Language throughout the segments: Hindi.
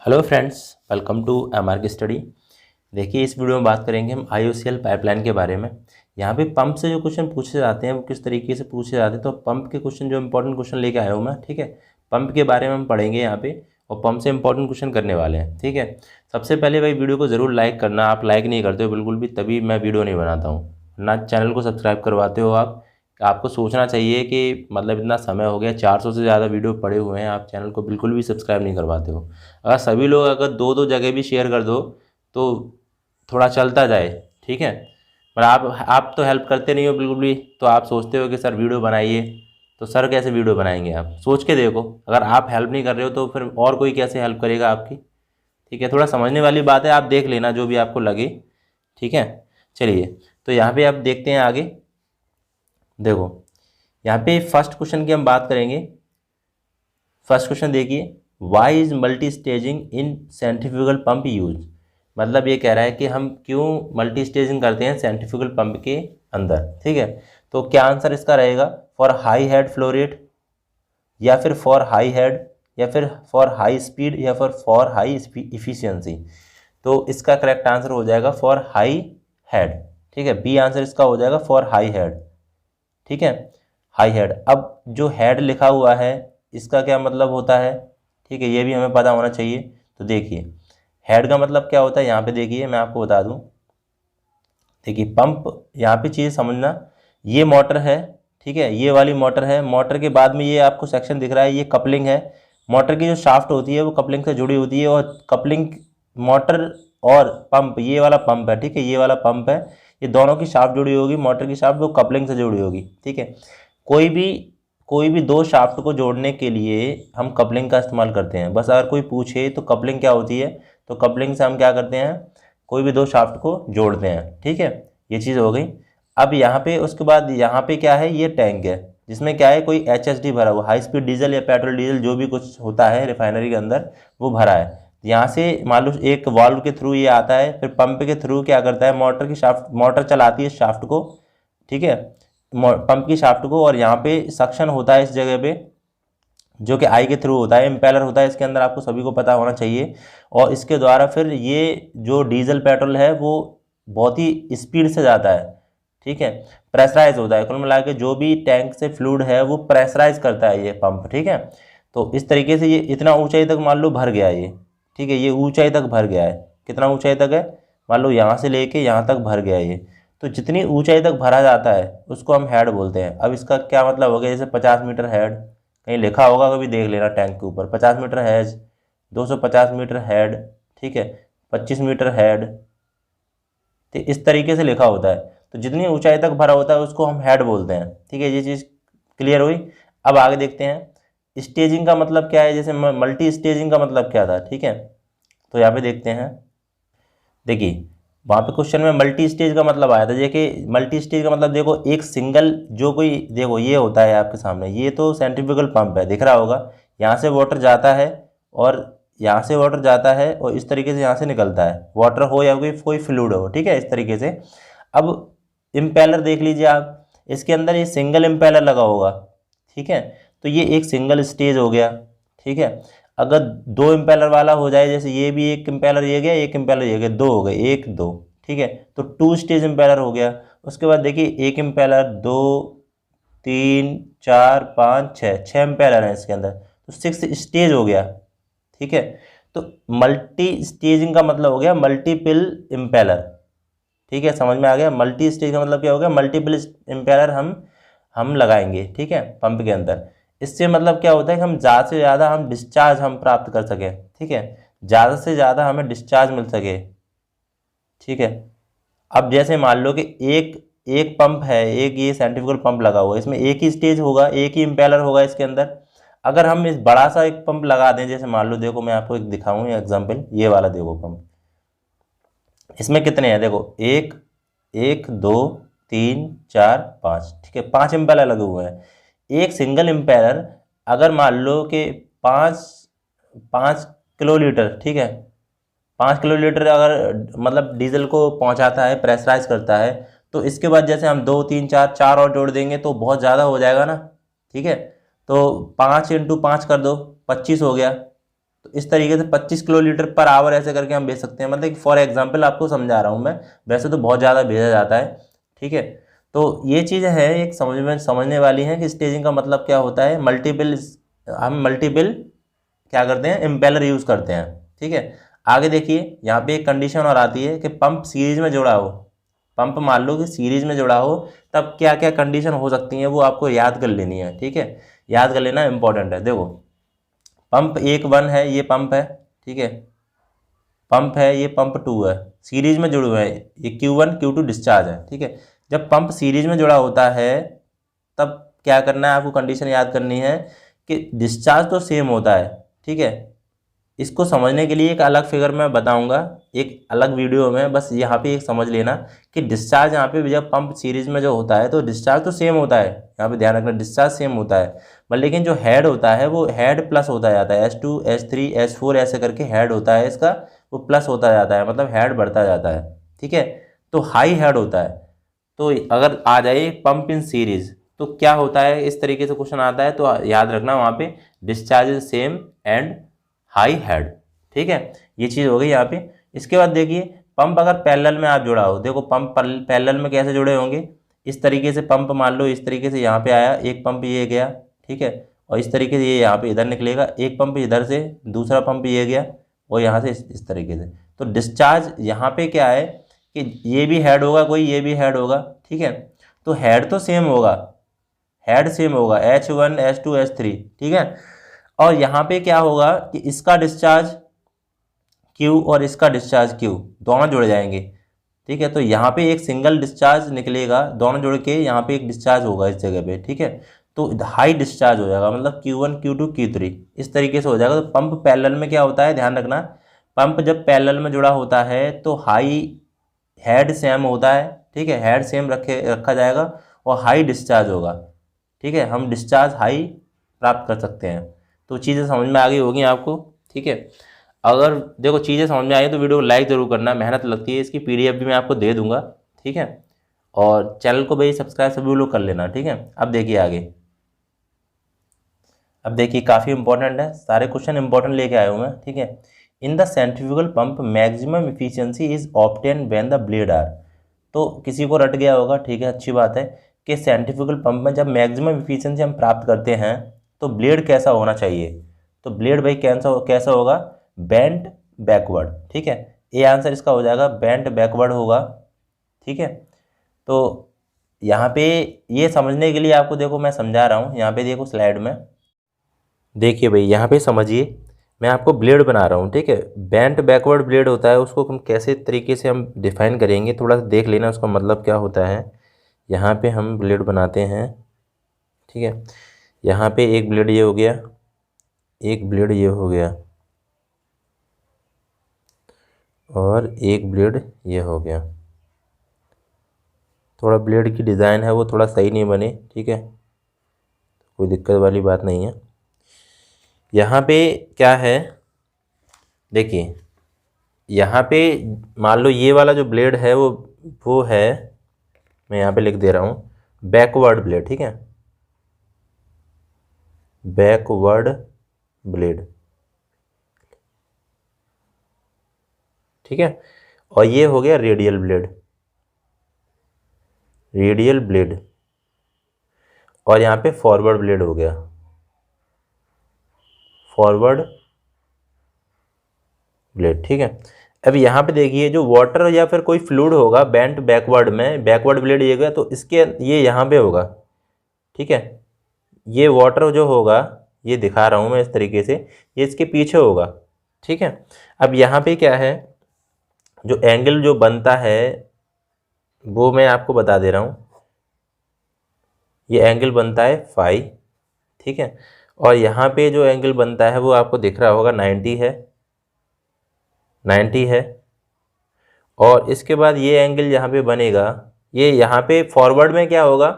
Hello friends, welcome to MRK study. देखिए, इस वीडियो में बात करेंगे हम आईओसीएल पाइपलाइन के बारे में। यहाँ पे पंप से जो क्वेश्चन पूछे जाते हैं वो किस तरीके से पूछे जाते हैं, तो पंप के क्वेश्चन जो इंपॉर्टेंट क्वेश्चन लेके आया हूँ मैं। ठीक है, पंप के बारे में हम पढ़ेंगे यहाँ पे और पंप से इंपॉर्टेंट क्वेश्चन करने वाले हैं। ठीक है, सबसे पहले भाई वीडियो को ज़रूर लाइक करना। आप लाइक नहीं करते हो बिल्कुल भी, तभी मैं वीडियो नहीं बनाता हूँ ना। चैनल को सब्सक्राइब करवाते हो आप। आपको सोचना चाहिए कि मतलब इतना समय हो गया, 400 से ज़्यादा वीडियो पड़े हुए हैं, आप चैनल को बिल्कुल भी सब्सक्राइब नहीं करवाते हो। अगर सभी लोग अगर दो दो जगह भी शेयर कर दो तो थोड़ा चलता जाए। ठीक है, पर आप तो हेल्प करते नहीं हो बिल्कुल भी। तो आप सोचते हो कि सर वीडियो बनाइए, तो सर कैसे वीडियो बनाएंगे? आप सोच के देखो, अगर आप हेल्प नहीं कर रहे हो तो फिर और कोई कैसे हेल्प करेगा आपकी? ठीक है, थोड़ा समझने वाली बात है, आप देख लेना जो भी आपको लगे। ठीक है, चलिए तो यहाँ पे आप देखते हैं आगे। देखो, यहाँ पे फर्स्ट क्वेश्चन की हम बात करेंगे। फर्स्ट क्वेश्चन देखिए, why is multi staging in centrifugal pump use. मतलब ये कह रहा है कि हम क्यों मल्टी स्टेजिंग करते हैं सेंट्रीफ्यूगल पंप के अंदर। ठीक है, तो क्या आंसर इसका रहेगा? For high head flow rate, या फिर फॉर हाई हेड, या फिर फॉर हाई स्पीड, या फिर फॉर हाई इफिशियंसी। तो इसका करेक्ट आंसर हो जाएगा फॉर हाई हेड। ठीक है, बी आंसर इसका हो जाएगा फॉर हाई हेड। ठीक है, हाई हेड। अब जो हेड लिखा हुआ है इसका क्या मतलब होता है? ठीक है, ये भी हमें पता होना चाहिए। तो देखिए, हेड का मतलब क्या होता है, यहाँ पे देखिए मैं आपको बता दूं। देखिए पंप, यहाँ पे चीज़ समझना, ये मोटर है। ठीक है, ये वाली मोटर है। मोटर के बाद में ये आपको सेक्शन दिख रहा है, ये कपलिंग है। मोटर की जो शाफ्ट होती है वो कपलिंग से जुड़ी होती है, और कपलिंग मोटर और पंप, ये वाला पंप है। ठीक है, ये वाला पंप है। ये दोनों की शाफ्ट जुड़ी होगी, मोटर की शाफ्ट वो कपलिंग से जुड़ी होगी। ठीक है, कोई भी कोई भी दो शाफ्ट को जोड़ने के लिए हम कपलिंग का इस्तेमाल करते हैं। बस अगर कोई पूछे तो कपलिंग क्या होती है, तो कपलिंग से हम क्या करते हैं, कोई भी दो शाफ्ट को जोड़ते हैं। ठीक है, ये चीज़ हो गई। अब यहाँ पे उसके बाद यहाँ पे क्या है, ये टैंक है जिसमें क्या है, कोई HSD भरा हुआ, हाई स्पीड डीजल या पेट्रोल डीजल जो भी कुछ होता है रिफाइनरी के अंदर, वो भरा है। यहाँ से मान लो एक वाल्व के थ्रू ये आता है, फिर पंप के थ्रू क्या करता है, मोटर की शाफ्ट, मोटर चलाती है शाफ्ट को। ठीक है, पंप की शाफ्ट को, और यहाँ पे सक्शन होता है इस जगह पे, जो कि आई के थ्रू होता है। इम्पेलर होता है इसके अंदर, आपको सभी को पता होना चाहिए। और इसके द्वारा फिर ये जो डीजल पेट्रोल है वो बहुत ही स्पीड से जाता है। ठीक है, प्रेशराइज होता है। कुल मिला के जो भी टैंक से फ्लूइड है वो प्रेशराइज करता है ये पंप। ठीक है, तो इस तरीके से ये इतना ऊंचाई तक मान लो भर गया ये। ठीक है, ये ऊंचाई तक भर गया है। कितना ऊंचाई तक है? मान लो यहाँ से लेके यहाँ तक भर गया ये। तो जितनी ऊंचाई तक भरा जाता है उसको हम हेड बोलते हैं। अब इसका क्या मतलब हो गया, जैसे 50 मीटर हेड, कहीं लिखा होगा, कभी देख लेना टैंक के ऊपर, 50 मीटर हैज, 250 मीटर हेड। ठीक है, 25 मीटर हेड। तो इस तरीके से लिखा होता है। तो जितनी ऊंचाई तक भरा होता है उसको हम हेड बोलते हैं। ठीक है, ये चीज़ क्लियर हुई। अब आगे देखते हैं स्टेजिंग का मतलब क्या है, जैसे मल्टी स्टेजिंग का मतलब क्या था। ठीक है, तो यहाँ पे देखते हैं। देखिए, वहाँ पे क्वेश्चन में मल्टी स्टेज का मतलब आया था। देखिए, मल्टी स्टेज का मतलब देखो, एक सिंगल जो कोई, देखो ये होता है आपके सामने, ये तो सेंट्रीफ्यूगल पंप है, दिख रहा होगा। यहाँ से वाटर जाता है, और यहाँ से वाटर जाता है, और इस तरीके से यहाँ से निकलता है, वाटर हो या कोई फ्लूइड हो। ठीक है, इस तरीके से। अब इम्पेलर देख लीजिए आप, इसके अंदर ये सिंगल इम्पेलर लगा होगा। ठीक है, तो ये एक सिंगल स्टेज हो गया। ठीक है, अगर दो इम्पेलर वाला हो जाए, जैसे ये भी एक इम्पेलर ये गया, एक इम्पेलर ये गया, दो हो गए, एक दो। ठीक है, तो टू स्टेज इम्पेलर हो गया। उसके बाद देखिए, एक इम्पेलर, दो, तीन, चार, पाँच, छः, छः इम्पेलर हैं इसके अंदर, तो 6 स्टेज हो गया। ठीक है, तो मल्टी स्टेजिंग का मतलब हो गया मल्टीपल इम्पेलर। ठीक है, समझ में आ गया? मल्टी स्टेज का मतलब क्या हो गया, मल्टीपल इम्पेलर हम लगाएंगे। ठीक है, पंप के अंदर। इससे मतलब क्या होता है कि हम ज़्यादा से ज़्यादा हम डिस्चार्ज हम प्राप्त कर सकें। ठीक है, ज़्यादा से ज़्यादा हमें डिस्चार्ज मिल सके। ठीक है, अब जैसे मान लो कि एक एक पंप है, एक ये सेंट्रीफ्यूगल पंप लगा हुआ है, इसमें एक ही स्टेज होगा, एक ही इम्पेलर होगा इसके अंदर। अगर हम इस बड़ा सा एक पंप लगा दें, जैसे मान लो, देखो मैं आपको एक दिखाऊं एग्जाम्पल, ये वाला देखो पंप, इसमें कितने हैं, देखो, एक, एक, दो, तीन, चार, पाँच। ठीक है, 5 इम्पेलर लगे हुए हैं। एक सिंगल इम्पेलर अगर मान लो कि 5 5 किलोलीटर, ठीक है, 5 किलोलीटर अगर मतलब डीजल को पहुंचाता है, प्रेशराइज करता है, तो इसके बाद जैसे हम 2, 3, 4, 4 और जोड़ देंगे तो बहुत ज़्यादा हो जाएगा ना। ठीक है, तो 5 × 5 कर दो, 25 हो गया। तो इस तरीके से 25 किलोलीटर पर आवर ऐसे करके हम भेज सकते हैं। मतलब फॉर एग्जांपल आपको समझा रहा हूँ मैं, वैसे तो बहुत ज़्यादा भेजा जाता है, ठीक है। तो ये चीज़ है एक समझने वाली है कि स्टेजिंग का मतलब क्या होता है। हम मल्टीपल क्या करते हैं, इम्पेलर यूज़ करते हैं, ठीक है। आगे देखिए यहाँ पे एक कंडीशन और आती है कि पंप सीरीज में जुड़ा हो। पंप मान लो कि सीरीज में जुड़ा हो, तब क्या क्या कंडीशन हो सकती हैं वो आपको याद कर लेनी है, ठीक है। याद कर लेना इंपॉर्टेंट है। देखो पंप 1 है, ये पंप है, ठीक है। पंप है, ये पंप 2 है, सीरीज में जुड़े हुए हैं। ये Q1 Q2 डिस्चार्ज है, ठीक है। जब पंप सीरीज में जुड़ा होता है तब क्या करना है, आपको कंडीशन याद करनी है कि डिस्चार्ज तो सेम होता है, ठीक है। इसको समझने के लिए एक अलग फिगर मैं बताऊंगा एक अलग वीडियो में, बस यहाँ पे एक समझ लेना कि डिस्चार्ज यहाँ पे जब पंप सीरीज में जो होता है तो डिस्चार्ज तो सेम होता है, यहाँ पे ध्यान रखना डिस्चार्ज सेम होता है, पर लेकिन जो हेड होता है वो हेड प्लस होता जाता है। H2 H3 H4 ऐसे करके हेड होता है इसका, वो प्लस होता जाता है, मतलब हेड बढ़ता जाता है, ठीक है। तो हाई हेड होता है। तो अगर आ जाए पंप इन सीरीज तो क्या होता है, इस तरीके से क्वेश्चन आता है तो याद रखना वहाँ पे discharge is same and high head, ठीक है। ये चीज़ हो गई यहाँ पे। इसके बाद देखिए पंप अगर पैरेलल में आप जुड़ा हो, देखो पंप पैरेलल में कैसे जुड़े होंगे, इस तरीके से पंप मान लो इस तरीके से यहाँ पे आया, एक पंप ये गया, ठीक है, और इस तरीके से ये यहाँ पे इधर निकलेगा, एक पंप इधर से, दूसरा पंप ये गया, और यहाँ से इस तरीके से। तो डिस्चार्ज यहाँ पे क्या है कि ये भी हेड होगा कोई, ये भी हेड होगा, ठीक है। तो हेड तो सेम होगा, हेड सेम होगा H1 H2 H3, ठीक है। और यहाँ पे क्या होगा कि इसका डिस्चार्ज Q और इसका डिस्चार्ज Q दोनों जुड़ जाएंगे, ठीक है। तो यहाँ पे एक सिंगल डिस्चार्ज निकलेगा, दोनों जुड़ के यहाँ पे एक डिस्चार्ज होगा इस जगह पे, ठीक है। तो हाई डिस्चार्ज हो जाएगा, मतलब Q1 Q2 Q3 इस तरीके से हो जाएगा। तो पंप पैरेलल में क्या होता है, ध्यान रखना, पंप जब पैरेलल में जुड़ा होता है तो हाई हेड सेम होता है, ठीक है, हेड सेम रखा जाएगा और हाई डिस्चार्ज होगा, ठीक है। हम डिस्चार्ज हाई प्राप्त कर सकते हैं। तो चीज़ें समझ में आ गई होगी आपको, ठीक है। अगर देखो चीज़ें समझ में आई तो वीडियो को लाइक ज़रूर करना, मेहनत लगती है, इसकी PDF भी मैं आपको दे दूंगा, ठीक है। और चैनल को भाई सब्सक्राइब सभी लोग कर लेना, ठीक है। अब देखिए आगे, अब देखिए काफ़ी इंपॉर्टेंट है, सारे क्वेश्चन इंपॉर्टेंट लेके आया हूँ मैं, ठीक है। In the centrifugal pump maximum efficiency is obtain when the blade are. तो किसी को रट गया होगा, ठीक है, अच्छी बात है कि सेंट्रीफ्यूगल पंप में जब मैक्सिमम इफिशियंसी हम प्राप्त करते हैं तो ब्लेड कैसा होना चाहिए। तो ब्लेड भाई कैसा होगा, बेंट बैकवर्ड, ठीक है। ए आंसर इसका हो जाएगा बेंट बैकवर्ड होगा, ठीक है। तो यहाँ पे ये समझने के लिए आपको देखो मैं समझा रहा हूँ, यहाँ पे देखो स्लाइड में देखिए भाई, यहाँ पे समझिए, मैं आपको ब्लेड बना रहा हूँ, ठीक है। बेंट बैकवर्ड ब्लेड होता है, उसको हम कैसे तरीके से हम डिफाइन करेंगे, थोड़ा सा देख लेना उसका मतलब क्या होता है। यहाँ पे हम ब्लेड बनाते हैं, ठीक है। यहाँ पे एक ब्लेड ये हो गया, एक ब्लेड ये हो गया, और एक ब्लेड ये हो गया। थोड़ा ब्लेड की डिज़ाइन है वो थोड़ा सही नहीं बने, ठीक है, कोई दिक्कत वाली बात नहीं है। यहाँ पे क्या है, देखिए यहाँ पे मान लो ये वाला जो ब्लेड है वो है, मैं यहाँ पे लिख दे रहा हूँ बैकवर्ड ब्लेड, ठीक है, बैकवर्ड ब्लेड, ठीक है। और ये हो गया रेडियल ब्लेड, रेडियल ब्लेड, और यहाँ पे फॉरवर्ड ब्लेड हो गया, फॉरवर्ड ब्लेड, ठीक है। अब यहाँ पे देखिए जो वाटर या फिर कोई फ्लूइड होगा बेंट बैकवर्ड में, बैकवर्ड ब्लेड ये गया तो इसके ये यहाँ पे होगा, ठीक है। ये वाटर जो होगा ये दिखा रहा हूँ मैं इस तरीके से, ये इसके पीछे होगा, ठीक है। अब यहाँ पे क्या है, जो एंगल जो बनता है वो मैं आपको बता दे रहा हूँ, ये एंगल बनता है फाई, ठीक है। और यहाँ पे जो एंगल बनता है वो आपको दिख रहा होगा 90 है, 90 है। और इसके बाद ये एंगल यहाँ पे बनेगा, ये यहाँ पे फॉरवर्ड में क्या होगा,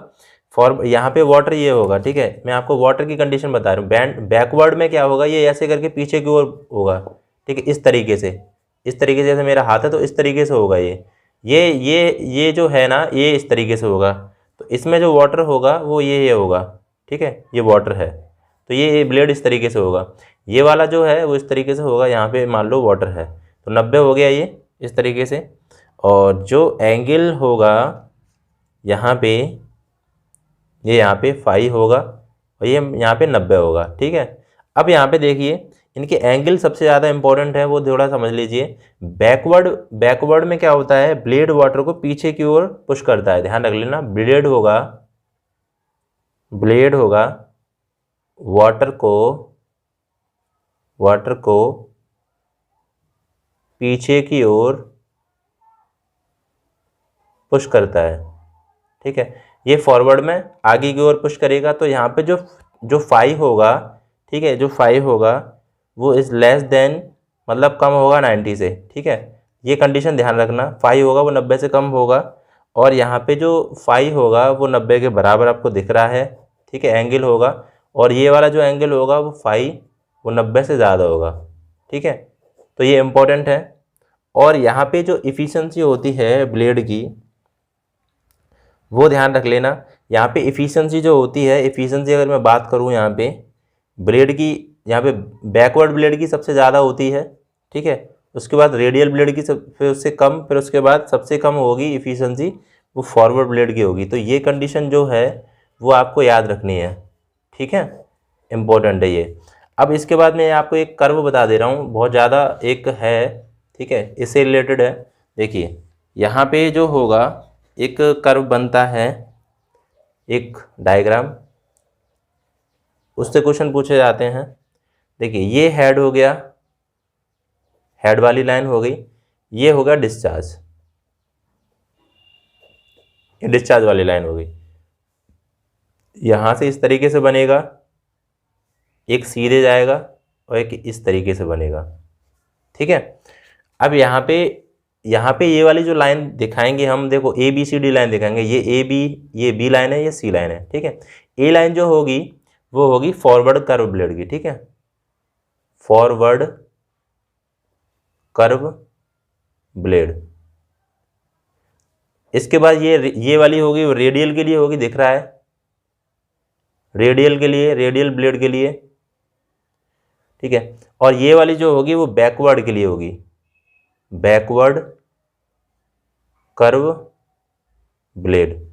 यहाँ पे वाटर ये होगा, ठीक है। मैं आपको वाटर की कंडीशन बता रहा हूँ। बैकवर्ड में क्या होगा, ये ऐसे करके पीछे की ओर होगा, ठीक है, इस तरीके से, इस तरीके से, जैसे मेरा हाथ है तो इस तरीके से होगा ये जो है ना ये इस तरीके से होगा। तो इसमें जो वाटर होगा वो ये होगा, ठीक है, ये वाटर है, तो ये ब्लेड इस तरीके से होगा। ये वाला जो है वो इस तरीके से होगा, यहाँ पे मान लो वाटर है तो 90 हो गया ये इस तरीके से, और जो एंगल होगा यहाँ पे, ये यहाँ पे फाई होगा और ये यहाँ पे 90 होगा, ठीक है। अब यहाँ पे देखिए इनके एंगल सबसे ज़्यादा इंपॉर्टेंट है, वो थोड़ा समझ लीजिए। बैकवर्ड में क्या होता है, ब्लेड वाटर को पीछे की ओर पुश करता है, ध्यान रख लेना। ब्लेड होगा वाटर को पीछे की ओर पुश करता है, ठीक है। ये फॉरवर्ड में आगे की ओर पुश करेगा, तो यहाँ पे जो फाई होगा, ठीक है, जो फाई होगा वो इज़ लेस देन, मतलब कम होगा 90 से, ठीक है। ये कंडीशन ध्यान रखना, फाई होगा वो 90 से कम होगा, और यहाँ पे जो फाई होगा वो 90 के बराबर आपको दिख रहा है, ठीक है, एंगल होगा। और ये वाला जो एंगल होगा वो फाई वो 90 से ज़्यादा होगा, ठीक है। तो ये इम्पोर्टेंट है। और यहाँ पे जो इफ़िशेंसी होती है ब्लेड की, वो ध्यान रख लेना। यहाँ पे इफ़िशेंसी जो होती है, इफ़िशेंसी अगर मैं बात करूँ यहाँ पे ब्लेड की, यहाँ पे बैकवर्ड ब्लेड की सबसे ज़्यादा होती है, ठीक है। उसके बाद रेडियल ब्लेड की फिर उससे कम, फिर उसके बाद सबसे कम होगी इफ़िशेंसी वो फॉरवर्ड ब्लेड की होगी। तो ये कंडीशन जो है वो आपको याद रखनी है, ठीक है, इम्पोर्टेंट है ये। अब इसके बाद मैं आपको एक कर्व बता दे रहा हूँ, बहुत ज़्यादा एक है, ठीक है, इससे रिलेटेड है। देखिए यहाँ पे जो होगा एक कर्व बनता है, एक डायग्राम, उससे क्वेश्चन पूछे जाते हैं। देखिए ये हेड हो गया, हेड वाली लाइन हो गई, ये होगा डिस्चार्ज, ये डिस्चार्ज वाली लाइन हो गई। यहाँ से इस तरीके से बनेगा, एक सीधे जाएगा और एक इस तरीके से बनेगा, ठीक है। अब यहाँ पे ये वाली जो लाइन दिखाएंगे हम, देखो A B C D line दिखाएंगे, ये बी लाइन है, ये सी लाइन है, ठीक है। ए लाइन जो होगी वो होगी फॉरवर्ड कर्व ब्लेड की, ठीक है, फॉरवर्ड कर्व ब्लेड। इसके बाद ये वाली होगी रेडियल के लिए होगी, दिख रहा है, रेडियल के लिए, रेडियल ब्लेड के लिए, ठीक है। और ये वाली जो होगी वो बैकवर्ड के लिए होगी, बैकवर्ड कर्व ब्लेड।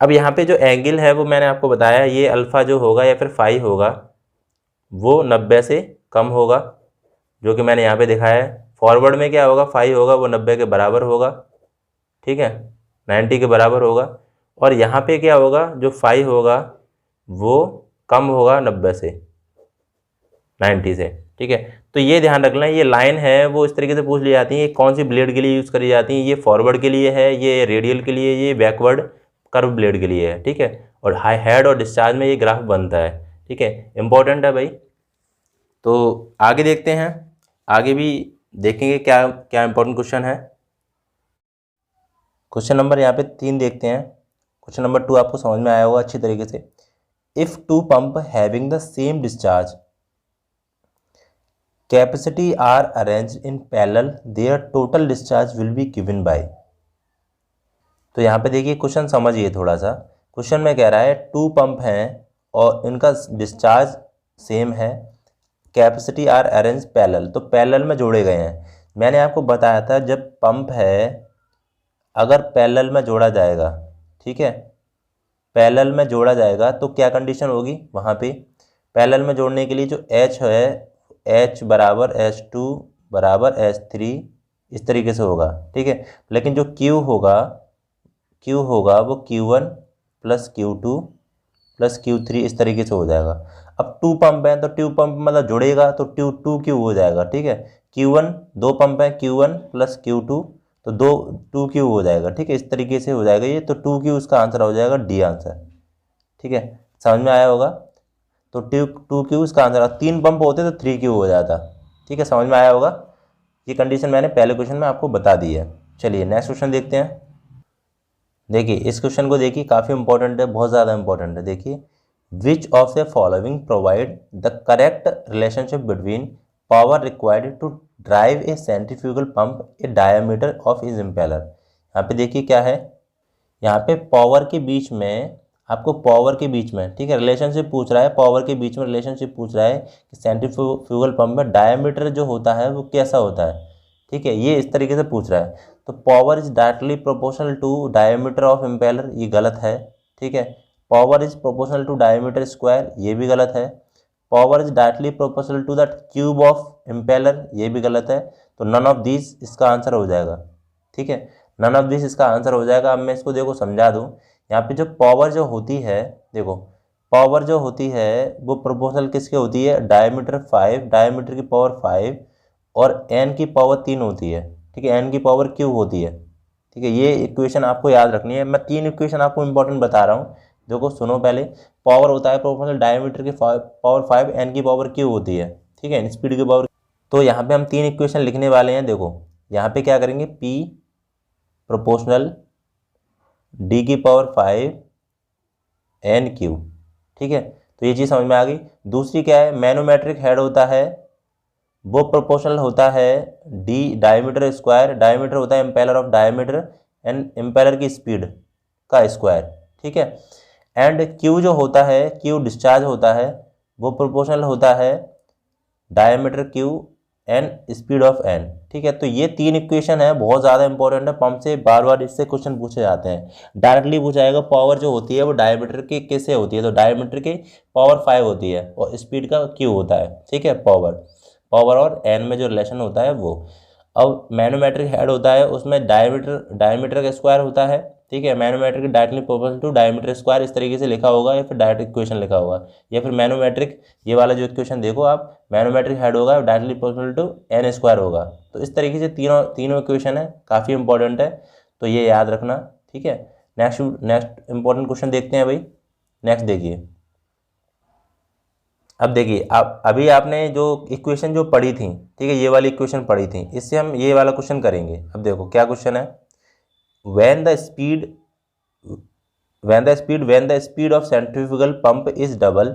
अब यहाँ पे जो एंगल है वो मैंने आपको बताया, ये अल्फ़ा जो होगा या फिर फाई होगा वो 90 से कम होगा, जो कि मैंने यहाँ पे दिखाया है। फॉरवर्ड में क्या होगा, फाई होगा वो 90 के बराबर होगा, ठीक है, 90 के बराबर होगा। और यहाँ पे क्या होगा, जो फाई होगा वो कम होगा 90 से, 90 से, ठीक है। तो ये ध्यान रखना, ये लाइन है वो इस तरीके से पूछ ली जाती है, ये कौन सी ब्लेड के लिए यूज़ करी जाती है, ये फॉरवर्ड के लिए है, ये रेडियल के लिए, ये बैकवर्ड कर्व ब्लेड के लिए है, ठीक है। और हाई हेड और डिस्चार्ज में ये ग्राफ बनता है, ठीक है, इंपॉर्टेंट है भाई। तो आगे देखते हैं, आगे भी देखेंगे क्या क्या इंपॉर्टेंट क्वेश्चन है। क्वेश्चन नंबर यहाँ पे 3 देखते हैं। क्वेश्चन नंबर 2 आपको समझ में आया होगा अच्छी तरीके से। If two pump having the same discharge capacity are arranged in parallel, their total discharge will be given by। तो यहाँ पे देखिए क्वेश्चन समझिए थोड़ा सा। क्वेश्चन में कह रहा है 2 पंप हैं और इनका डिस्चार्ज सेम है, कैपेसिटी आर अरेंज पैरेलल, तो पैरेलल में जोड़े गए हैं। मैंने आपको बताया था जब पंप है अगर पैरेलल में जोड़ा जाएगा, ठीक है, पैरेलल में जोड़ा जाएगा तो क्या कंडीशन होगी वहाँ पे। पैरेलल में जोड़ने के लिए जो H है, H बराबर H2 बराबर H3 इस तरीके से होगा, ठीक है। लेकिन जो Q होगा वो Q1 plus Q2 plus Q3 इस तरीके से हो जाएगा। अब 2 पंप हैं तो 2 पंप मतलब जुड़ेगा तो 2Q हो जाएगा, ठीक है। Q1 2 पंप हैं, Q1 प्लस Q2 तो 2Q हो जाएगा, ठीक है, इस तरीके से हो जाएगा ये। तो 2Q उसका आंसर हो जाएगा, डी आंसर, ठीक है, समझ में आया होगा। तो 2Q इसका आंसर, 3 पंप होते तो 3Q हो जाता, ठीक है, समझ में आया होगा। ये कंडीशन मैंने पहले क्वेश्चन में आपको बता दी है। चलिए नेक्स्ट क्वेश्चन देखते हैं। देखिए इस क्वेश्चन को देखिए, काफ़ी इंपॉर्टेंट है, बहुत ज़्यादा इंपॉर्टेंट है। देखिए which of the following provide the correct relationship between power required to drive a centrifugal pump a diameter of is impeller. यहाँ पे देखिए क्या है, यहाँ पे पावर के बीच में आपको पावर के बीच में, ठीक है, रिलेशनशिप पूछ रहा है, पावर के बीच में रिलेशनशिप पूछ रहा है कि सेंट्रीफ्यूगल पंप में डायमीटर जो होता है वो कैसा होता है, ठीक है, ये इस तरीके से पूछ रहा है। तो power is directly proportional to diameter of impeller, ये गलत है, ठीक है। Power is proportional to diameter square, ये भी गलत है। Power is directly proportional to the cube of impeller, ये भी गलत है। तो नन ऑफ दिस इसका आंसर हो जाएगा, ठीक है, नन ऑफ दिस इसका आंसर हो जाएगा। अब मैं इसको देखो समझा दूं, यहाँ पे जो पावर जो होती है, देखो पावर जो होती है वो प्रोपोर्शनल किसके होती है, डायमीटर 5, डायमीटर की पावर 5 और एन की पावर 3 होती है, ठीक है, एन की पावर क्यू होती है, ठीक है। ये इक्वेशन आपको याद रखनी है। मैं 3 इक्वेशन आपको इंपॉर्टेंट बता रहा हूँ, देखो सुनो पहले। पावर होता है प्रोपोर्शनल डायमीटर की पावर 5, एन की पावर क्यू होती है, ठीक है, स्पीड की पावर। तो यहाँ पे हम 3 इक्वेशन लिखने वाले हैं। देखो यहाँ पे क्या करेंगे, P प्रोपोर्शनल D की पावर 5 एन क्यू, ठीक है, तो ये चीज़ समझ में आ गई। दूसरी क्या है, मैनोमेट्रिक हेड होता है वो प्रोपोर्शनल होता है D डायमीटर स्क्वायर, डायमीटर होता है impeller of diameter and impeller की स्पीड का स्क्वायर, ठीक है। एंड Q जो होता है, Q डिस्चार्ज होता है वो प्रोपोर्शनल होता है diameter Q and speed of N, ठीक है। तो ये 3 इक्वेशन है, बहुत ज़्यादा इंपॉर्टेंट है, पंप से बार बार इससे क्वेश्चन पूछे जाते हैं। डायरेक्टली पूछा जाएगा पावर जो होती है वो डायमीटर की किससे होती है, तो डायमीटर की पावर 5 होती है और स्पीड का Q होता है, ठीक है, पावर और एन में जो रिलेशन होता है वो। अब मैनोमेट्रिक हेड होता है, उसमें डायमीटर का स्क्वायर होता है, ठीक है, manometric directly proportional to diameter square, इस तरीके से लिखा होगा या फिर डायरेक्ट इक्वेशन लिखा होगा, या फिर मैनोमेट्रिक, ये वाला जो इक्वेशन देखो आप, मैनोमेट्रिक हेड होगा directly proportional to N square होगा। तो इस तरीके से तीनों इक्वेशन है, काफ़ी इंपॉर्टेंट है, तो ये याद रखना, ठीक है। नेक्स्ट इंपॉर्टेंट क्वेश्चन देखते हैं भाई। नेक्स्ट देखिए, अब देखिए आप अभी आपने जो इक्वेशन जो पढ़ी थी, ठीक है, ये वाली इक्वेशन पढ़ी थी, इससे हम ये वाला क्वेश्चन करेंगे। अब देखो क्या क्वेश्चन है, when the speed of centrifugal pump is double,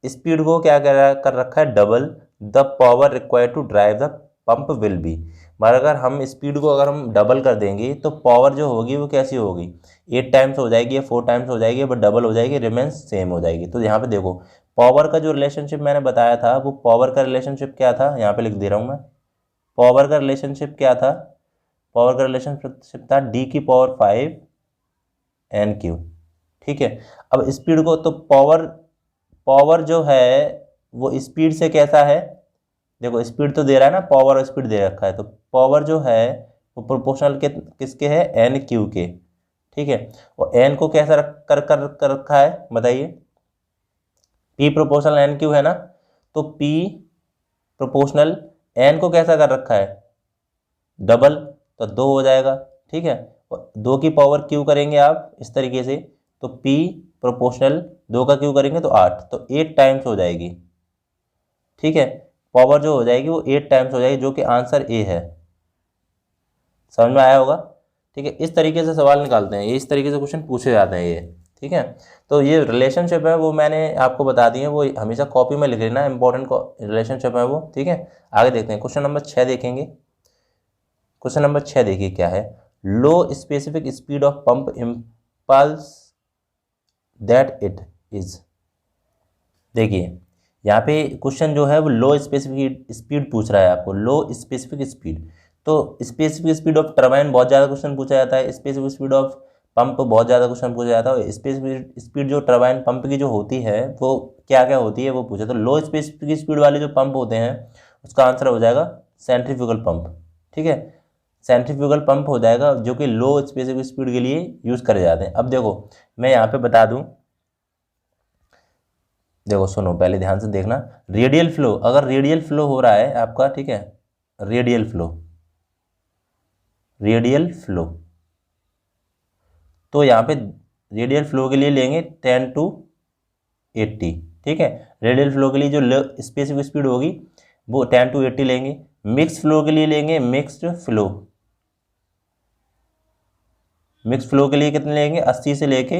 speed को क्या कर रखा है, double, the power required to drive the pump will be. मगर अगर हम स्पीड को अगर हम डबल कर देंगे तो पावर जो होगी वो कैसी होगी, 8 टाइम्स हो जाएगी या 4 टाइम्स हो जाएगी, बट डबल हो जाएगी, रिमेंस सेम हो जाएगी। तो यहाँ पे देखो पावर का जो रिलेशनशिप मैंने बताया था, वो पावर का रिलेशनशिप क्या था, यहाँ पे लिख दे रहा हूँ मैं। पावर का रिलेशनशिप क्या था, पावर का रिलेशनशिप था D की पावर 5 एन क्यू, ठीक है। अब स्पीड को, तो पावर जो है वो स्पीड से कैसा है, देखो स्पीड तो दे रहा है ना, पावर और स्पीड दे रखा है, तो पावर जो है वो प्रोपोर्शनल के किसके है, एन क्यू के, ठीक है। और एन को कैसा कर रखा है बताइए, P प्रोपोर्शनल एन क्यू है ना, तो P प्रोपोर्शनल एन को कैसा कर रखा है, डबल, तो 2 हो जाएगा, ठीक है। और 2 की पावर क्यू करेंगे आप इस तरीके से, तो P प्रोपोर्शनल 2 का क्यू करेंगे तो 8, तो 8 टाइम्स हो जाएगी, ठीक है। पावर जो हो जाएगी वो 8 टाइम्स हो जाएगी, जो कि आंसर ए है। समझ में आया होगा, ठीक है। इस तरीके से सवाल निकालते हैं ये, इस तरीके से क्वेश्चन पूछे जाते हैं ये, ठीक है। तो ये रिलेशनशिप है वो मैंने आपको बता दी है, वो हमेशा कॉपी में लिख लेना, इंपॉर्टेंट रिलेशनशिप है वो, ठीक है। आगे देखते हैं, क्वेश्चन नंबर 6 देखेंगे। क्वेश्चन नंबर 6 देखिए क्या है, लो specific speed of pump impulse that it is. देखिए यहाँ पे क्वेश्चन जो है वो लो स्पेसिफिक स्पीड पूछ रहा है आपको, लो स्पेसिफिक स्पीड। तो स्पेसिफिक स्पीड ऑफ टरबाइन बहुत ज़्यादा क्वेश्चन पूछा जाता है, स्पेसिफिक स्पीड ऑफ पंप बहुत ज़्यादा क्वेश्चन पूछा जाता है। स्पेसिफिक स्पीड जो टरबाइन पंप की जो होती है वो क्या क्या होती है वो पूछा, तो लो स्पेसिफिक स्पीड वाले जो पंप होते हैं उसका आंसर हो जाएगा सेंट्रीफ्यूगल पंप, ठीक है। सेंट्रीफ्यूगल पंप हो जाएगा, जो कि लो स्पेसिफिक स्पीड के लिए यूज़ करे जाते हैं। अब देखो मैं यहाँ पे बता दूँ, देखो सुनो पहले ध्यान से देखना, रेडियल फ्लो, अगर रेडियल फ्लो हो रहा है आपका, ठीक है, रेडियल फ्लो, तो यहाँ पे रेडियल फ्लो के लिए लेंगे 10 to 80, ठीक है। रेडियल फ्लो के लिए जो स्पेसिफिक स्पीड होगी वो 10 to 80 लेंगे। मिक्स फ्लो के लिए लेंगे मिक्स फ्लो के लिए कितने लेंगे, 80 से लेके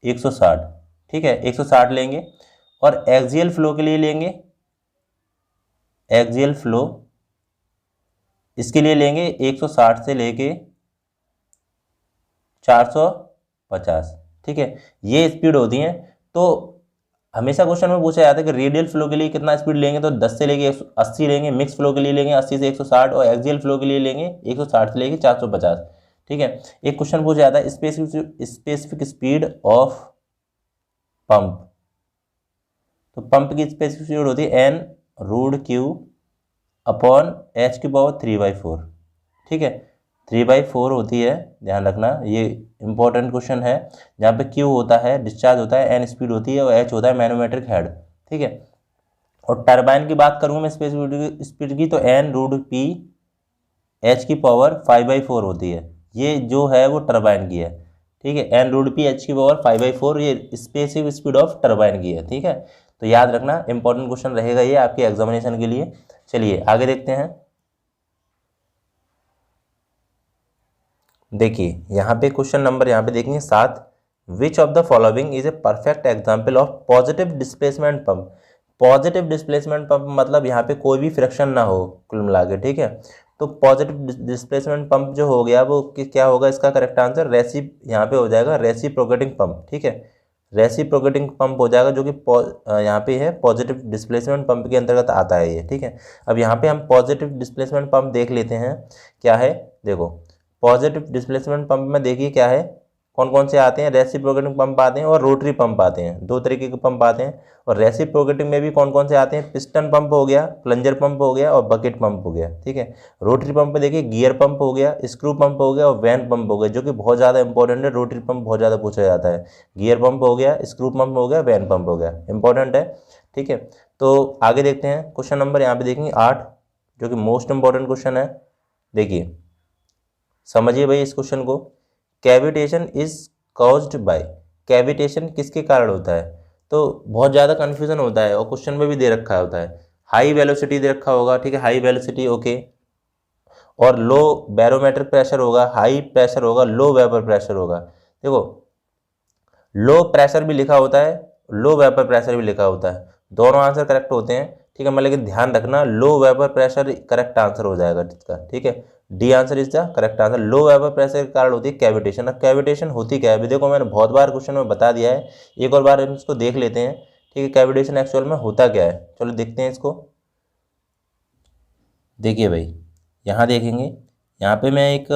160, ठीक है, 160 लेंगे। और एक्सियल फ्लो के लिए लेंगे, एक्सियल फ्लो इसके लिए लेंगे 160 से लेके 450, ठीक है, ये स्पीड होती हैं। तो हमेशा क्वेश्चन में पूछा जाता है कि रेडियल फ्लो के लिए कितना स्पीड लेंगे, तो 10 से लेके 80 लेंगे, मिक्स फ्लो के लिए लेंगे 80 से 160, और एक्सियल फ्लो के लिए लेंगे 160 से लेके 450। ठीक है, एक क्वेश्चन पूछा जाता है स्पेसिफिक स्पीड ऑफ पंप। तो पंप की स्पेसिफिक स्पीड होती है N root Q upon H की पावर 3/4। ठीक है, 3/4 होती है, ध्यान रखना, ये इंपॉर्टेंट क्वेश्चन है, जहाँ पे क्यू होता है डिस्चार्ज होता है, एन स्पीड होती है, और एच होता है मैनोमेट्रिक हेड। ठीक है, और टरबाइन की बात करूँ मैं स्पेसिफिक स्पीड की, तो एन रूट पी एच की पावर 5/4 होती है, ये जो है वो टरबाइन की है। ठीक है, एन रूट पी एच की पावर 5/4 ये स्पेसिफिक स्पीड ऑफ टरबाइन की है। ठीक है, तो याद रखना, इंपॉर्टेंट क्वेश्चन रहेगा ये आपके एग्जामिनेशन के लिए। चलिए आगे देखते हैं। देखिए यहाँ पे क्वेश्चन नंबर यहाँ पे देखेंगे 7, विच of the following is a perfect example of positive displacement pump. Positive displacement pump मतलब यहाँ पे कोई भी फ्रिक्शन ना हो कुल मिला के। ठीक है, तो पॉजिटिव डिस्प्लेसमेंट पंप जो हो गया वो क्या होगा, इसका करेक्ट आंसर यहाँ पे हो जाएगा रेसिप्रोकेटिंग पंप। ठीक है, रेसिप्रोकेटिंग पंप हो जाएगा, जो कि यहाँ पे है पॉजिटिव डिस्प्लेसमेंट पंप के अंतर्गत आता है ये। ठीक है, अब यहाँ पे हम पॉजिटिव डिस्प्लेसमेंट पंप देख लेते हैं क्या है। देखो पॉजिटिव डिस्प्लेसमेंट पंप में देखिए क्या है, कौन कौन से आते हैं, रेसिप्रोकेटिंग पंप आते हैं और रोटरी पंप आते हैं, दो तरीके के पंप आते हैं। और रेसिप्रोकेटिंग में भी कौन कौन से आते हैं, पिस्टन पंप हो गया, प्लंजर पंप हो गया और बकेट पंप हो गया। ठीक है, रोटरी पंप में देखिए गियर पंप हो गया, स्क्रू पंप हो गया और वैन पंप हो गया, जो कि बहुत ज़्यादा इंपॉर्टेंट है, रोटरी पंप बहुत ज़्यादा पूछा जाता है। गियर पंप हो गया, स्क्रू पंप हो गया, वैन पंप हो गया, इंपॉर्टेंट है। ठीक है, तो आगे देखते हैं क्वेश्चन नंबर यहाँ पे देखेंगे 8, जो कि मोस्ट इंपॉर्टेंट क्वेश्चन है। देखिए समझिए भाई इस क्वेश्चन को, cavitation is caused by, cavitation किसके कारण होता है, तो बहुत ज़्यादा कन्फ्यूजन होता है और क्वेश्चन में भी दे रखा होता है। हाई वेलोसिटी दे रखा होगा, ठीक है, हाई वेलोसिटी ओके, और लो बैरोमेट्रिक प्रेशर होगा, हाई प्रेशर होगा, लो वेपर प्रेशर होगा। देखो लो प्रेशर भी लिखा होता है, लो वेपर प्रेशर भी लिखा होता है, दोनों आंसर करेक्ट होते हैं। ठीक है, मैं लेकिन ध्यान रखना लो वेपर प्रेशर करेक्ट आंसर हो जाएगा इसका। ठीक है, D answer is the correct answer. Low vapour pressure के कारण होती है कैविटेशन। अब कैविटेशन होती क्या है, अभी देखो मैंने बहुत बार क्वेश्चन में बता दिया है, एक और बार हम इसको देख लेते हैं। ठीक है, कैविटेशन एक्चुअल में होता क्या है, चलो देखते हैं इसको। देखिए भाई यहाँ देखेंगे, यहाँ पे मैं एक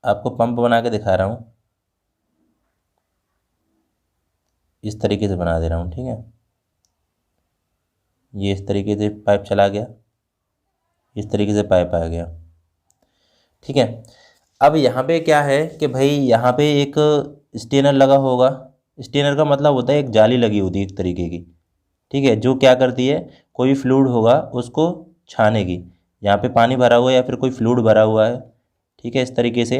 आपको पंप बना के दिखा रहा हूँ, इस तरीके से बना दे रहा हूँ। ठीक है, ये इस तरीके से पाइप चला गया, इस तरीके से पाइप आ गया। ठीक है, अब यहाँ पे क्या है कि भाई यहाँ पे एक स्टेनर लगा होगा, स्टेनर का मतलब होता है एक जाली लगी होती है एक तरीके की। ठीक है, जो क्या करती है, कोई भी फ्लूइड होगा उसको छानेगी। यहाँ पे पानी भरा हुआ है या फिर कोई फ्लूइड भरा हुआ है, ठीक है, इस तरीके से,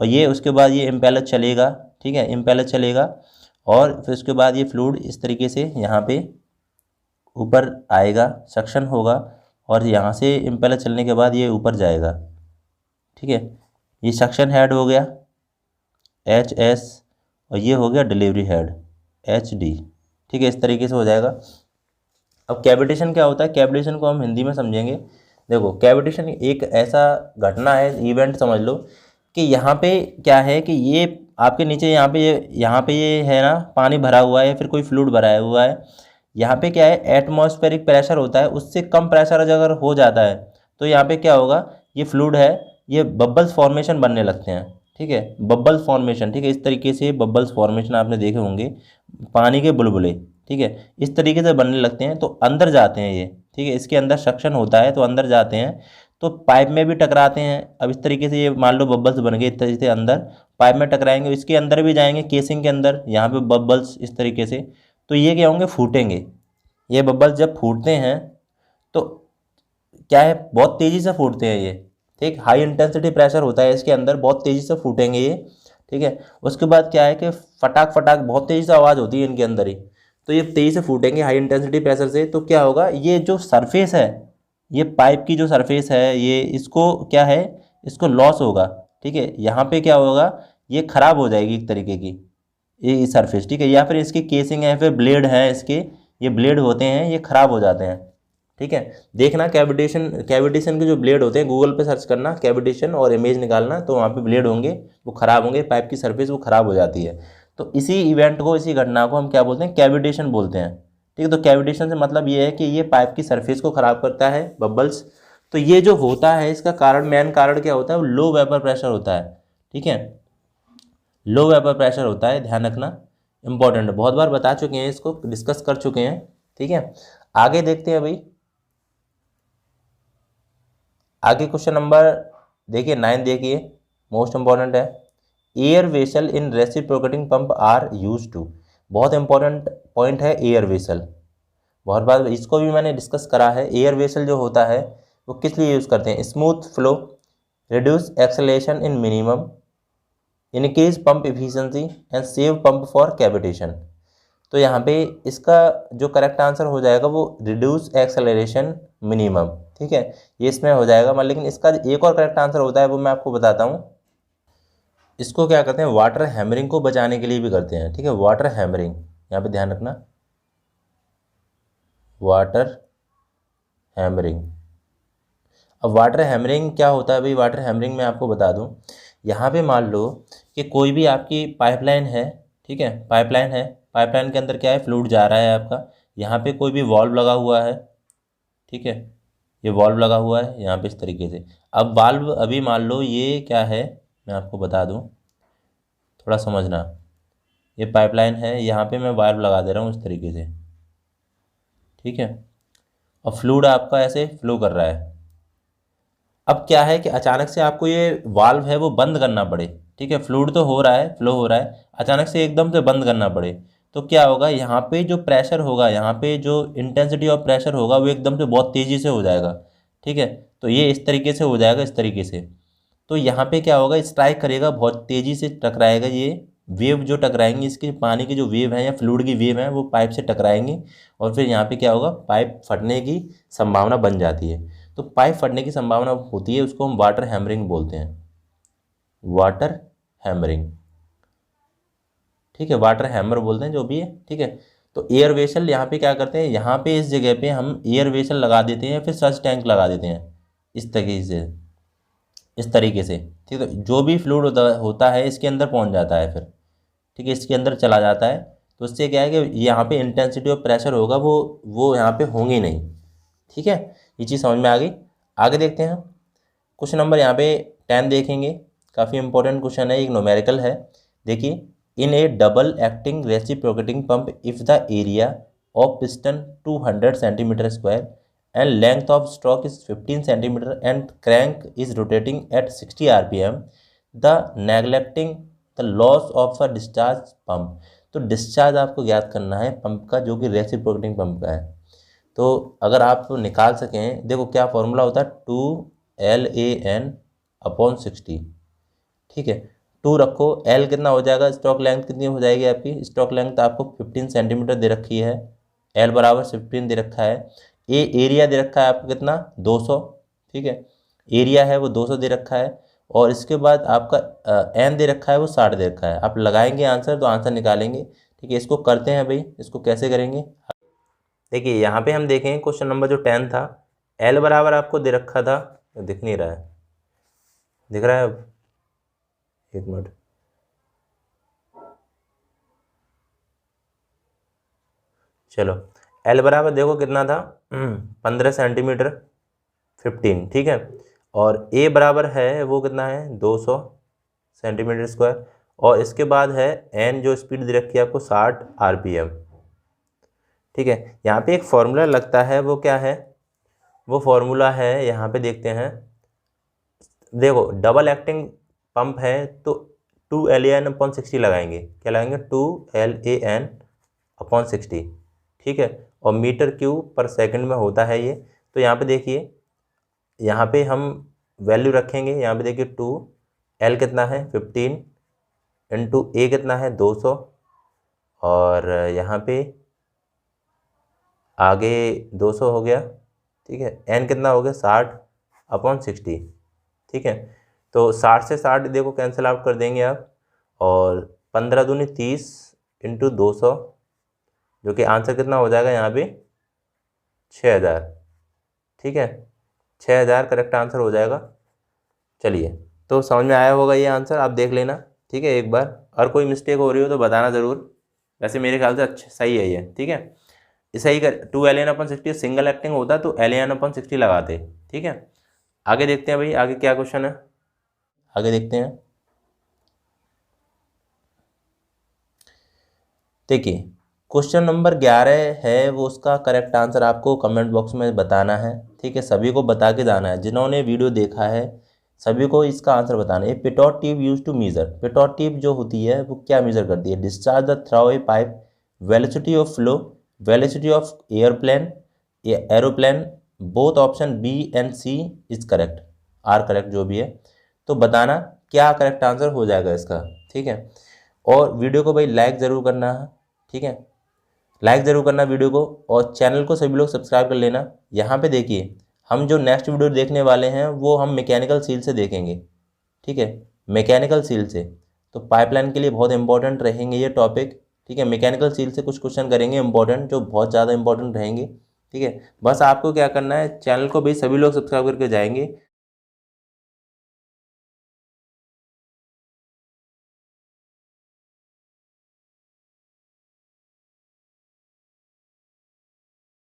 और ये उसके बाद ये इम्पेलर चलेगा। ठीक है, इम्पेलर चलेगा और फिर उसके बाद ये फ्लूइड इस तरीके से यहाँ पे ऊपर आएगा, सक्शन होगा, और यहाँ से इम्पेलर चलने के बाद ये ऊपर जाएगा। ठीक है, ये सक्शन हेड हो गया HS, और ये हो गया डिलीवरी हेड HD। ठीक है, इस तरीके से हो जाएगा। अब कैविटेशन क्या होता है, कैविटेशन को हम हिंदी में समझेंगे। देखो कैविटेशन एक ऐसा घटना है, इवेंट समझ लो, कि यहाँ पे क्या है कि ये आपके नीचे यहाँ पे ये है ना, पानी भरा हुआ है या फिर कोई फ्लूइड भरा हुआ है। यहाँ पे क्या है, एटमॉस्फेरिक प्रेशर होता है, उससे कम प्रेशर अगर हो जाता है तो यहाँ पे क्या होगा, ये फ्लूइड है, ये बबल्स फॉर्मेशन बनने लगते हैं। ठीक है, बबल्स फॉर्मेशन, ठीक है, इस तरीके से बबल्स फॉर्मेशन आपने देखे होंगे, पानी के बुलबुले। ठीक है, इस तरीके से बनने लगते हैं, तो अंदर जाते हैं ये। ठीक है, इसके अंदर सक्शन होता है तो अंदर जाते हैं, तो पाइप में भी टकराते हैं। अब इस तरीके से ये मान लो बबल्स बन गए, इस तरीके से अंदर पाइप में टकराएंगे, इसके अंदर भी जाएंगे, केसिंग के अंदर, यहाँ पे बबल्स इस तरीके से, तो ये क्या होंगे, फूटेंगे। ये बबल्स जब फूटते हैं तो क्या है, बहुत तेज़ी से फूटते हैं ये। ठीक, हाई इंटेंसिटी प्रेशर होता है इसके अंदर, बहुत तेज़ी से फूटेंगे ये। ठीक है, उसके बाद क्या है कि फटाक फटाक बहुत तेज़ी से आवाज़ होती है इनके अंदर ही, तो ये तेज़ी से फूटेंगे हाई इंटेंसिटी प्रेशर से। तो क्या होगा, ये जो सरफेस है, ये पाइप की जो सरफेस है, ये इसको क्या है, इसको लॉस होगा। ठीक है, यहाँ पे क्या होगा, ये ख़राब हो जाएगी एक तरीके की ये सरफेस। ठीक है, या फिर इसकी केसिंग है, फिर ब्लेड है इसके, ये ब्लेड होते हैं, ये ख़राब हो जाते हैं। ठीक है, देखना कैविटेशन के जो ब्लेड होते हैं, गूगल पे सर्च करना कैविटेशन और इमेज निकालना, तो वहाँ पे ब्लेड होंगे, वो ख़राब होंगे, पाइप की सरफेस वो ख़राब हो जाती है। तो इसी इवेंट को, इसी घटना को हम क्या बोलते हैं, कैविटेशन बोलते हैं। ठीक है, तो कैविटेशन से मतलब ये है कि ये पाइप की सरफेस को ख़राब करता है, बबल्स। तो ये जो होता है इसका कारण, मेन कारण क्या होता है, वो लो वेपर प्रेशर होता है। ठीक है, लो वेपर प्रेशर होता है, ध्यान रखना, इंपॉर्टेंट है, बहुत बार बता चुके हैं, इसको डिस्कस कर चुके हैं। ठीक है, आगे देखते हैं भाई। आगे क्वेश्चन नंबर देखिए 9, देखिए मोस्ट इंपॉर्टेंट है। Air vessel in reciprocating pump are use to, बहुत इंपॉर्टेंट पॉइंट है एयर वेसल, बहुत बार इसको भी मैंने डिस्कस करा है। एयर वेसल जो होता है वो किस लिए यूज़ करते हैं, smooth flow, reduce acceleration in minimum, increase pump efficiency and save pump for cavitation. तो यहाँ पे इसका जो करेक्ट आंसर हो जाएगा वो रिड्यूस एक्सेलरेशन मिनिमम। ठीक है, ये इसमें हो जाएगा, मतलब लेकिन इसका एक और करेक्ट आंसर होता है, वो मैं आपको बताता हूँ। इसको क्या करते हैं, वाटर हैमरिंग को बचाने के लिए भी करते हैं। ठीक है, वाटर हैमरिंग, यहाँ पे ध्यान रखना, वाटर हैमरिंग। अब वाटर हैमरिंग क्या होता है भाई, वाटर हैमरिंग मैं आपको बता दूं। यहाँ पे मान लो कि कोई भी आपकी पाइपलाइन है, ठीक है, पाइपलाइन है, पाइपलाइन के अंदर क्या है, फ्लूइड जा रहा है आपका, यहाँ पे कोई भी वाल्व लगा हुआ है। ठीक है, ये वाल्व लगा हुआ है यहाँ पे इस तरीके से। अब वाल्व अभी मान लो ये क्या है, मैं आपको बता दूँ, थोड़ा समझना। ये पाइपलाइन है, यहाँ पे मैं वाल्व लगा दे रहा हूँ इस तरीके से। ठीक है, और फ्लूइड आपका ऐसे फ्लो कर रहा है। अब क्या है कि अचानक से आपको ये वाल्व है वो बंद करना पड़े। ठीक है, फ्लूइड तो हो रहा है, फ्लो हो रहा है, अचानक से एकदम से बंद करना पड़े, तो क्या होगा, यहाँ पे जो प्रेशर होगा, यहाँ पे जो इंटेंसिटी ऑफ प्रेशर होगा वो एकदम से बहुत तेज़ी से हो जाएगा। ठीक है, तो ये इस तरीके से हो जाएगा, इस तरीके से। तो यहाँ पे क्या होगा, स्ट्राइक करेगा, बहुत तेज़ी से टकराएगा, ये वेव जो टकराएंगी, इसकी पानी की जो वेव है या फ्लूइड की वेव है वो पाइप से टकराएंगी, और फिर यहाँ पे क्या होगा, पाइप फटने की संभावना बन जाती है। तो पाइप फटने की संभावना होती है, उसको हम वाटर हैमरिंग बोलते हैं, वाटर हैमरिंग। ठीक है, वाटर हैमर बोलते हैं जो भी है। ठीक है, तो एयर वेसल यहाँ पे क्या करते हैं, यहाँ पे इस जगह पे हम एयर वेसल लगा देते हैं, फिर सर्च टैंक लगा देते हैं इस तरीके से, इस तरीके से। ठीक है, तो जो भी फ्लूइड होता है इसके अंदर पहुँच जाता है फिर। ठीक है, इसके अंदर चला जाता है, तो इससे क्या है कि यहाँ पे इंटेंसिटी ऑफ प्रेशर होगा वो यहाँ पे होंगी नहीं। ठीक है, ये चीज़ समझ में आ गई। आगे देखते हैं क्वेश्चन नंबर यहाँ पे 10 देखेंगे, काफ़ी इंपॉर्टेंट क्वेश्चन है, एक न्यूमेरिकल है। देखिए, in a double acting reciprocating pump if the area of piston 200 centimetre square and length of stroke is 15 centimetre and crank is rotating at 60 RPM, the neglecting the loss of a discharge pump. तो डिस्चार्ज आपको ज्ञात करना है पंप का, जो कि रेसिप्रोकेटिंग पंप का है। तो अगर आप निकाल सकें, देखो क्या फॉर्मूला होता है, 2LAN/60। ठीक है, 2 रखो, L कितना हो जाएगा, स्टॉक लेंथ कितनी हो जाएगी आपकी, स्टॉक लेंथ आपको 15 सेंटीमीटर दे रखी है, L बराबर 15 दे रखा है। एरिया दे रखा है आपको कितना, 200। ठीक है, एरिया है वो 200 दे रखा है, और इसके बाद आपका N दे रखा है वो 60 दे रखा है। आप लगाएंगे आंसर तो आंसर निकालेंगे। ठीक है, इसको करते हैं भाई, इसको कैसे करेंगे। देखिए यहाँ पे हम देखें क्वेश्चन नंबर जो 10 था, L बराबर आपको दे रखा था, दिख नहीं रहा है, दिख रहा है अब, एक मिनट, चलो, L बराबर देखो कितना था, 15 सेंटीमीटर 15। ठीक है, और A बराबर है वो कितना है, 200 सेंटीमीटर स्क्वायर, और इसके बाद है N जो स्पीड दे रखी है आपको 60 RPM। ठीक है, यहाँ पे एक फॉर्मूला लगता है, वो क्या है, वो फॉर्मूला है, यहाँ पे देखते हैं। देखो डबल एक्टिंग पंप है तो 2LAN/60 लगाएंगे, क्या लगाएंगे, 2LAN/60। ठीक है, और मीटर क्यूब पर सेकंड में होता है ये। तो यहाँ पे देखिए, यहाँ पे हम वैल्यू रखेंगे, यहाँ पे देखिए 2L कितना है 15 इंटू A कितना है 200, और यहाँ पे आगे 200 हो गया। ठीक है, N कितना हो गया 60/60। ठीक है, तो 60 से 60 देखो कैंसिल आउट कर देंगे आप, और 15 दूनी 30 इंटू 200, जो कि आंसर कितना हो जाएगा यहाँ पे 6000। ठीक है, 6000 करेक्ट आंसर हो जाएगा। चलिए, तो समझ में आया होगा ये आंसर, आप देख लेना। ठीक है, एक बार और कोई मिस्टेक हो रही हो तो बताना ज़रूर। वैसे मेरे ख्याल से अच्छा सही है ये, ठीक है। सही कर 2 ln/60 सिंगल एक्टिंग होता तो ln/60 लगाते, ठीक है। आगे देखते हैं भाई, आगे क्या क्वेश्चन है, आगे देखते हैं। देखिए क्वेश्चन नंबर 11 है, वो उसका करेक्ट आंसर आपको कमेंट बॉक्स में बताना है, ठीक है। सभी को बता के जाना है, जिन्होंने वीडियो देखा है सभी को इसका आंसर बताना है। Pitot tube use to measure, pitot tube जो होती है वो क्या मेजर करती है? Discharge the through a pipe, velocity of flow, velocity of airplane, aeroplane, both option B and C is correct, are correct जो भी है। तो बताना क्या करेक्ट आंसर हो जाएगा इसका, ठीक है। और वीडियो को भाई लाइक ज़रूर करना है, ठीक है, लाइक ज़रूर करना वीडियो को, और चैनल को सभी लोग सब्सक्राइब कर लेना। यहाँ पे देखिए हम जो नेक्स्ट वीडियो देखने वाले हैं वो हम मैकेनिकल सील से देखेंगे, ठीक है, मैकेनिकल सील से। तो पाइपलाइन के लिए बहुत इंपॉर्टेंट रहेंगे ये टॉपिक, ठीक है। मैकेनिकल सील से कुछ क्वेश्चन करेंगे इंपॉर्टेंट, जो बहुत ज़्यादा इंपॉर्टेंट रहेंगे, ठीक है। बस आपको क्या करना है, चैनल को भाई सभी लोग सब्सक्राइब करके जाएंगे।